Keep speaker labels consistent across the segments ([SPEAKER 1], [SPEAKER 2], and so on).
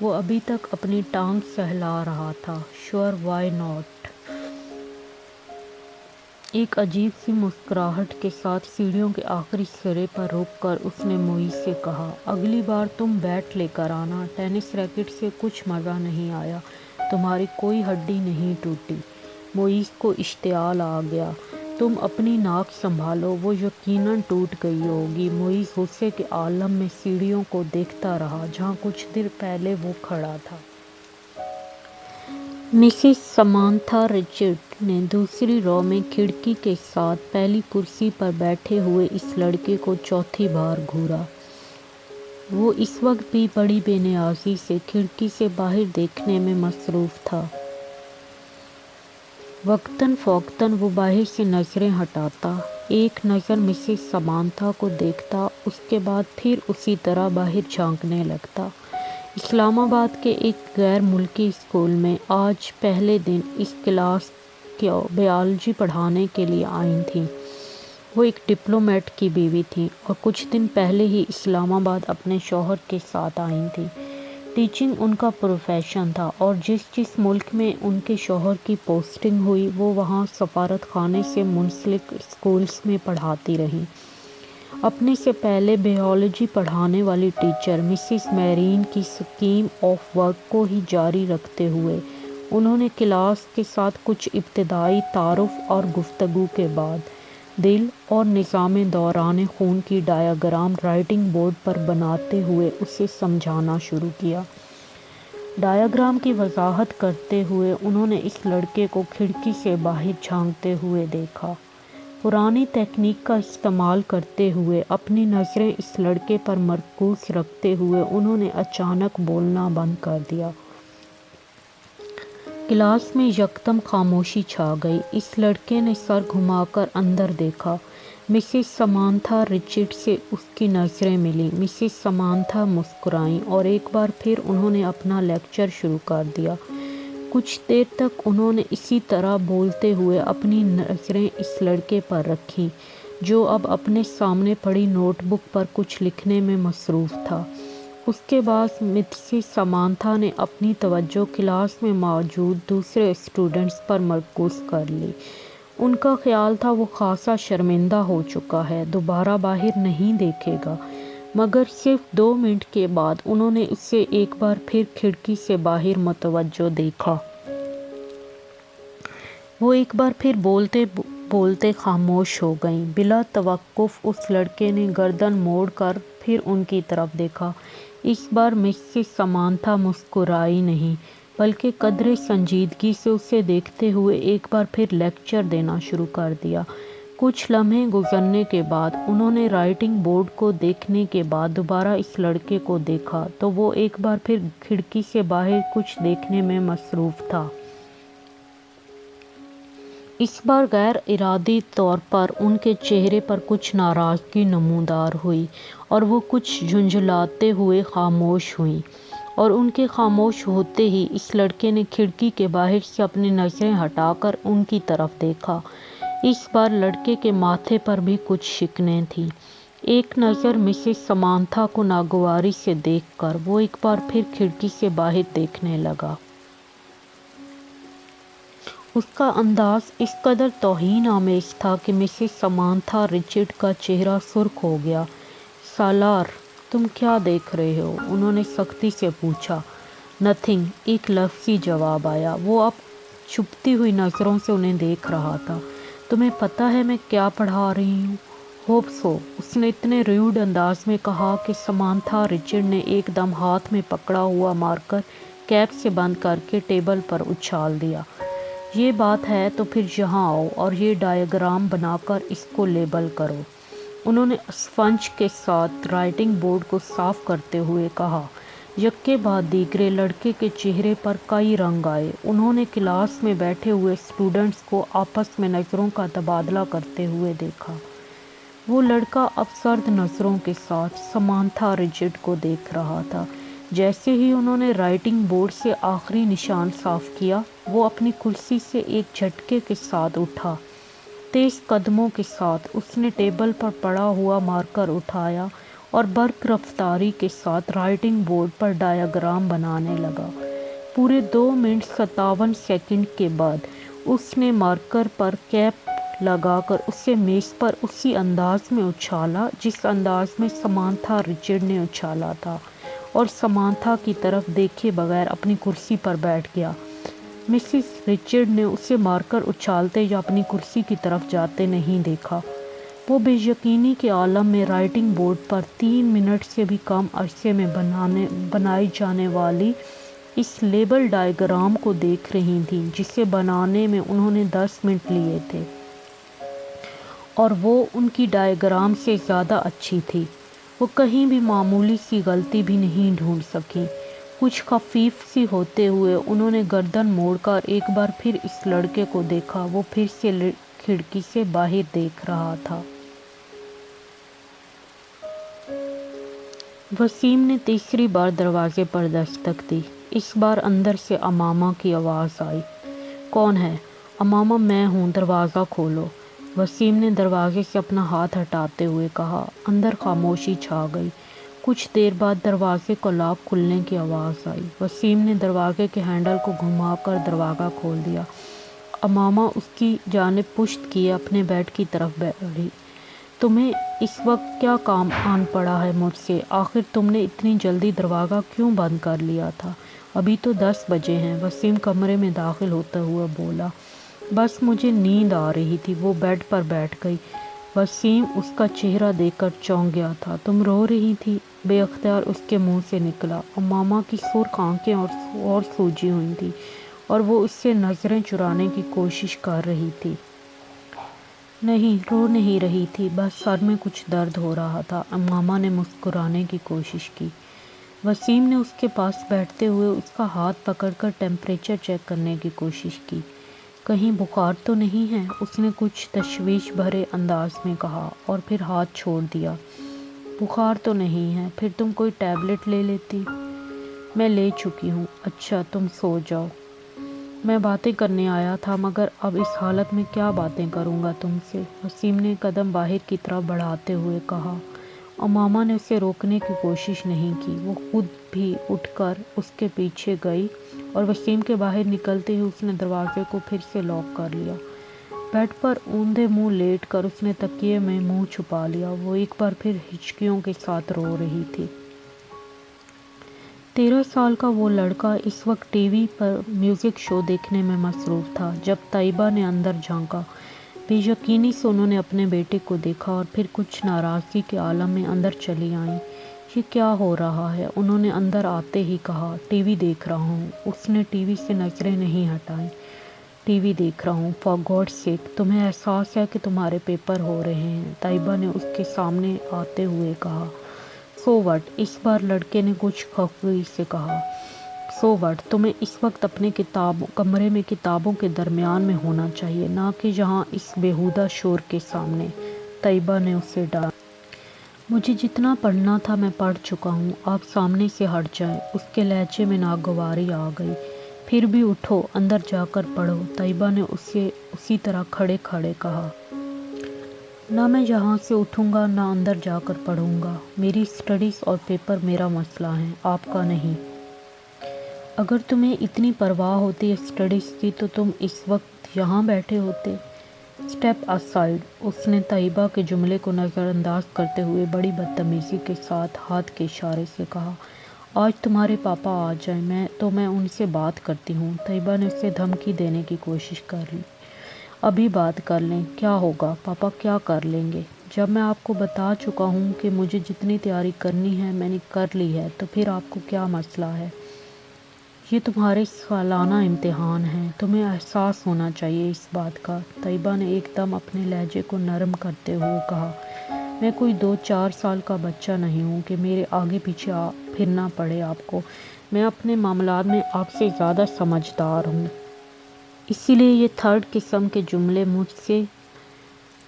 [SPEAKER 1] وہ ابھی تک اپنی ٹانگ سہلا رہا تھا۔ شور وائی ناٹ؟ ایک عجیب سی مسکراہٹ کے ساتھ سیڑھیوں کے آخری سرے پر رک کر اس نے معیز سے کہا، اگلی بار تم بیٹ لے کر آنا۔ ٹینس ریکٹ سے کچھ مزہ نہیں آیا، تمہاری کوئی ہڈی نہیں ٹوٹی۔ معیز کو اشتعال آ گیا۔ تم اپنی ناک سنبھالو، وہ یقیناً ٹوٹ گئی ہوگی۔ معیز غصے کے عالم میں سیڑھیوں کو دیکھتا رہا جہاں کچھ دیر پہلے وہ کھڑا تھا۔ مسز سمانتھا رچرڈ نے دوسری رو میں کھڑکی کے ساتھ پہلی کرسی پر بیٹھے ہوئے اس لڑکے کو چوتھی بار گھورا۔ وہ اس وقت بھی بڑی بے نیازی سے کھڑکی سے باہر دیکھنے میں مصروف تھا۔ وقتاً فوقتاً وہ باہر سے نظریں ہٹاتا، ایک نظر مسز سمانتھا کو دیکھتا، اس کے بعد پھر اسی طرح باہر جھانکنے لگتا۔ اسلام آباد کے ایک غیر ملکی اسکول میں آج پہلے دن اس کلاس کو بیالوجی پڑھانے کے لیے آئی تھیں۔ وہ ایک ڈپلومیٹ کی بیوی تھیں اور کچھ دن پہلے ہی اسلام آباد اپنے شوہر کے ساتھ آئی تھیں۔ ٹیچنگ ان کا پروفیشن تھا اور جس ملک میں ان کے شوہر کی پوسٹنگ ہوئی وہ وہاں سفارت خانے سے منسلک اسکولز میں پڑھاتی رہیں۔ اپنے سے پہلے بیالوجی پڑھانے والی ٹیچر مسز میرین کی اسکیم آف ورک کو ہی جاری رکھتے ہوئے انہوں نے کلاس کے ساتھ کچھ ابتدائی تعارف اور گفتگو کے بعد دل اور نظام دوران خون کی ڈایاگرام رائٹنگ بورڈ پر بناتے ہوئے اسے سمجھانا شروع کیا۔ ڈایاگرام کی وضاحت کرتے ہوئے انہوں نے اس لڑکے کو کھڑکی سے باہر جھانکتے ہوئے دیکھا۔ پرانی تکنیک کا استعمال کرتے ہوئے اپنی نظریں اس لڑکے پر مرکوز رکھتے ہوئے انہوں نے اچانک بولنا بند کر دیا۔ کلاس میں یکدم خاموشی چھا گئی۔ اس لڑکے نے سر گھما کر اندر دیکھا۔ مسز سمانتھا رچرڈ سے اس کی نظریں ملیں۔ مسز سمانتھا مسکرائیں اور ایک بار پھر انہوں نے اپنا لیکچر شروع کر دیا۔ کچھ دیر تک انہوں نے اسی طرح بولتے ہوئے اپنی نظریں اس لڑکے پر رکھیں جو اب اپنے سامنے پڑی نوٹ بک پر کچھ لکھنے میں مصروف تھا۔ اس کے بعد مسز سمانتھا نے اپنی توجہ کلاس میں موجود دوسرے اسٹوڈنٹس پر مرکوز کر لی۔ ان کا خیال تھا وہ خاصا شرمندہ ہو چکا ہے، دوبارہ باہر نہیں دیکھے گا، مگر صرف 2 منٹ کے بعد انہوں نے اسے ایک بار پھر کھڑکی سے باہر متوجہ دیکھا۔ وہ ایک بار پھر بولتے بولتے خاموش ہو گئیں۔ بلا توقف اس لڑکے نے گردن موڑ کر پھر ان کی طرف دیکھا۔ اس بار مسز سمانتھا مسکرائی نہیں بلکہ قدرے سنجیدگی سے اسے دیکھتے ہوئے ایک بار پھر لیکچر دینا شروع کر دیا۔ کچھ لمحے گزرنے کے بعد انہوں نے رائٹنگ بورڈ کو دیکھنے کے بعد دوبارہ اس لڑکے کو دیکھا تو وہ ایک بار پھر کھڑکی سے باہر کچھ دیکھنے میں مصروف تھا۔ اس بار غیر ارادی طور پر ان کے چہرے پر کچھ ناراضگی نمودار ہوئی اور وہ کچھ جھنجھلاتے ہوئے خاموش ہوئیں، اور ان کے خاموش ہوتے ہی اس لڑکے نے کھڑکی کے باہر سے اپنی نظریں ہٹا کر ان کی طرف دیکھا۔ اس بار لڑکے کے ماتھے پر بھی کچھ شکنیں تھیں۔ ایک نظر مسز سمانتھا کو ناگواری سے دیکھ کر وہ ایک بار پھر کھڑکی سے باہر دیکھنے لگا۔ اس کا انداز اس قدر توہین آمیز تھا کہ مسز سمانتھا رچرڈ کا چہرہ سرخ ہو گیا۔ سالار، تم کیا دیکھ رہے ہو؟ انہوں نے سختی سے پوچھا۔ نتھنگ، ایک لفظی جواب آیا۔ وہ اب چھپتی ہوئی نظروں سے انہیں دیکھ رہا تھا۔ تمہیں پتہ ہے میں کیا پڑھا رہی ہوں؟ ہوپ سو، اس نے اتنے ریوڈ انداز میں کہا کہ سمانتھا رچرڈ نے ایک دم ہاتھ میں پکڑا ہوا مارکر کیپ سے بند کر کے ٹیبل پر اچھال دیا۔ یہ بات ہے تو پھر یہاں آؤ اور یہ ڈایاگرام بنا کر اس کو لیبل کرو۔ انہوں نے اسفنج کے ساتھ رائٹنگ بورڈ کو صاف کرتے ہوئے کہا۔ یکے بعد دیگرے لڑکے کے چہرے پر کئی رنگ آئے۔ انہوں نے کلاس میں بیٹھے ہوئے اسٹوڈنٹس کو آپس میں نظروں کا تبادلہ کرتے ہوئے دیکھا۔ وہ لڑکا اب سرد نظروں کے ساتھ سمانتھا رچرڈ کو دیکھ رہا تھا۔ جیسے ہی انہوں نے رائٹنگ بورڈ سے آخری نشان صاف کیا، وہ اپنی کرسی سے ایک جھٹکے کے ساتھ اٹھا۔ تیز قدموں کے ساتھ اس نے ٹیبل پر پڑا ہوا مارکر اٹھایا اور برق رفتاری کے ساتھ رائٹنگ بورڈ پر ڈایاگرام بنانے لگا۔ پورے 2 منٹ 57 سیکنڈ کے بعد اس نے مارکر پر کیپ لگا کر اسے میز پر اسی انداز میں اچھالا جس انداز میں سمانتھا رچرڈ نے اچھالا تھا، اور سمانتھا کی طرف دیکھے بغیر اپنی کرسی پر بیٹھ گیا۔ مسز رچرڈ نے اسے مارکر اچھالتے یا اپنی کرسی کی طرف جاتے نہیں دیکھا۔ وہ بے یقینی کے عالم میں رائٹنگ بورڈ پر 3 منٹ سے بھی کم عرصے میں بنائی جانے والی اس لیبل ڈائیگرام کو دیکھ رہی تھیں جسے بنانے میں انہوں نے 10 منٹ لیے تھے، اور وہ ان کی ڈائیگرام سے زیادہ اچھی تھی۔ وہ کہیں بھی معمولی سی غلطی بھی نہیں ڈھونڈ سکی۔ کچھ خفیف سی ہوتے ہوئے انہوں نے گردن موڑ کر ایک بار پھر اس لڑکے کو دیکھا۔ وہ پھر سے کھڑکی سے باہر دیکھ رہا تھا۔ وسیم نے تیسری بار دروازے پر دستک دی۔ اس بار اندر سے امامہ کی آواز آئی۔ کون ہے؟ امامہ میں ہوں، دروازہ کھولو۔ وسیم نے دروازے سے اپنا ہاتھ ہٹاتے ہوئے کہا۔ اندر خاموشی چھا گئی۔ کچھ دیر بعد دروازے کا لاک کھلنے کی آواز آئی۔ وسیم نے دروازے کے ہینڈل کو گھما کر دروازہ کھول دیا۔ امامہ اس کی جانب پشت کیے اپنے بیڈ کی طرف بڑھی۔ تمہیں اس وقت کیا کام آن پڑا ہے مجھ سے؟ آخر تم نے اتنی جلدی دروازہ کیوں بند کر لیا تھا؟ ابھی تو 10 بجے ہیں، وسیم کمرے میں داخل ہوتا ہوا بولا۔ بس مجھے نیند آ رہی تھی۔ وہ بیڈ پر بیٹھ گئی۔ وسیم اس کا چہرہ دیکھ کر چونک گیا تھا۔ تم رو رہی تھی؟ بے اختیار اس کے منہ سے نکلا۔ امامہ کی سرخ آنکھیں اور سوجی ہوئی تھیں، اور وہ اس سے نظریں چرانے کی کوشش کر رہی تھی۔ نہیں، رو نہیں رہی تھی، بس سر میں کچھ درد ہو رہا تھا۔ امامہ نے مسکرانے کی کوشش کی۔ وسیم نے اس کے پاس بیٹھتے ہوئے اس کا ہاتھ پکڑ کر ٹیمپریچر چیک کرنے کی کوشش کی۔ کہیں بخار تو نہیں ہے؟ اس نے کچھ تشویش بھرے انداز میں کہا، اور پھر ہاتھ چھوڑ دیا۔ بخار تو نہیں ہے؟ پھر تم کوئی ٹیبلٹ لے لیتی۔ میں لے چکی ہوں۔ اچھا، تم سو جاؤ۔ میں باتیں کرنے آیا تھا، مگر اب اس حالت میں کیا باتیں کروں گا تم سے؟ وسیم نے قدم باہر کی طرف بڑھاتے ہوئے کہا۔ امامہ نے اسے روکنے کی کوشش نہیں کی۔ وہ خود بھی اٹھ کر اس کے پیچھے گئی، اور وسیم کے باہر نکلتے ہی اس نے دروازے کو پھر سے لاک کر لیا۔ بیڈ پر اوندھے منہ لیٹ کر اس نے تکیے میں منہ چھپا لیا۔ وہ ایک بار پھر ہچکیوں کے ساتھ رو رہی تھی۔ 13 سال کا وہ لڑکا اس وقت ٹی وی پر میوزک شو دیکھنے میں مصروف تھا۔ جب طیبہ نے اندر جھانکا، بے یقینی سے انہوں نے اپنے بیٹے کو دیکھا، اور پھر کچھ ناراضگی کے عالم میں اندر چلی آئیں۔ یہ کیا ہو رہا ہے؟ انہوں نے اندر آتے ہی کہا۔ ٹی وی دیکھ رہا ہوں۔ اس نے ٹی وی سے نظریں نہیں ہٹائیں۔ ٹی وی دیکھ رہا ہوں؟ فار گاڈ سیک، تمہیں احساس ہے کہ تمہارے پیپر ہو رہے ہیں؟ طیبہ نے اس کے سامنے آتے ہوئے کہا۔ So what? اس بار لڑکے نے کچھ خفگی سے کہا۔ So what? تمہیں اس وقت اپنے کمرے میں کتابوں کے درمیان میں ہونا چاہیے، نہ کہ یہاں اس بیہودہ شور کے سامنے۔ طیبہ نے اسے ڈانٹا۔ مجھے جتنا پڑھنا تھا میں پڑھ چکا ہوں، آپ سامنے سے ہٹ جائیں۔ اس کے لہجے میں ناگواری آ گئی۔ پھر بھی اٹھو، اندر جا کر پڑھو، طیبہ نے اسے اسی طرح کھڑے کھڑے کہا۔ نہ میں یہاں سے اٹھوں گا، نہ اندر جا کر پڑھوں گا۔ میری اسٹڈیز اور پیپر میرا مسئلہ ہے، آپ کا نہیں۔ اگر تمہیں اتنی پرواہ ہوتی اسٹڈیز کی تو تم اس وقت یہاں بیٹھے ہوتے۔ اسٹیپ اسائڈ، اس نے طیبہ کے جملے کو نظر انداز کرتے ہوئے بڑی بدتمیزی کے ساتھ ہاتھ کے اشارے سے کہا۔ آج تمہارے پاپا آ جائیں تو میں ان سے بات کرتی ہوں۔ طیبہ نے اسے دھمکی دینے کی کوشش کر لی۔ ابھی بات کر لیں، کیا ہوگا؟ پاپا کیا کر لیں گے؟ جب میں آپ کو بتا چکا ہوں کہ مجھے جتنی تیاری کرنی ہے میں نے کر لی ہے، تو پھر آپ کو کیا مسئلہ ہے؟ یہ تمہارے سالانہ امتحان ہیں، تمہیں احساس ہونا چاہیے اس بات کا۔ طیبہ نے ایک دم اپنے لہجے کو نرم کرتے ہوئے کہا۔ میں کوئی 2-4 سال کا بچہ نہیں ہوں کہ میرے آگے پیچھے پھرنا پڑے آپ کو۔ میں اپنے معاملات میں آپ سے زیادہ سمجھدار ہوں۔ اسی لیے یہ تھرڈ قسم کے جملے مجھ سے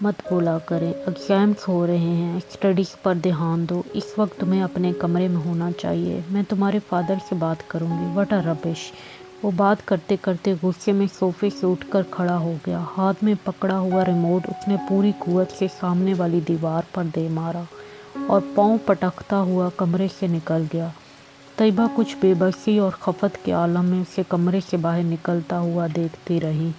[SPEAKER 1] مت بولا کریں۔ ایگزامز ہو رہے ہیں، اسٹڈیز پر دھیان دو۔ اس وقت تمہیں اپنے کمرے میں ہونا چاہیے۔ میں تمہارے فادر سے بات کروں گی۔ واٹ اے ربش! وہ بات کرتے کرتے غصے میں صوفے سے اٹھ کر کھڑا ہو گیا۔ ہاتھ میں پکڑا ہوا ریموٹ اس نے پوری قوت سے سامنے والی دیوار پر دے مارا، اور پاؤں پٹکتا ہوا کمرے سے نکل گیا۔ طیبہ کچھ بے بسی اور خفت کے عالم میں اسے کمرے سے باہر نکلتا ہوا دیکھتی رہی۔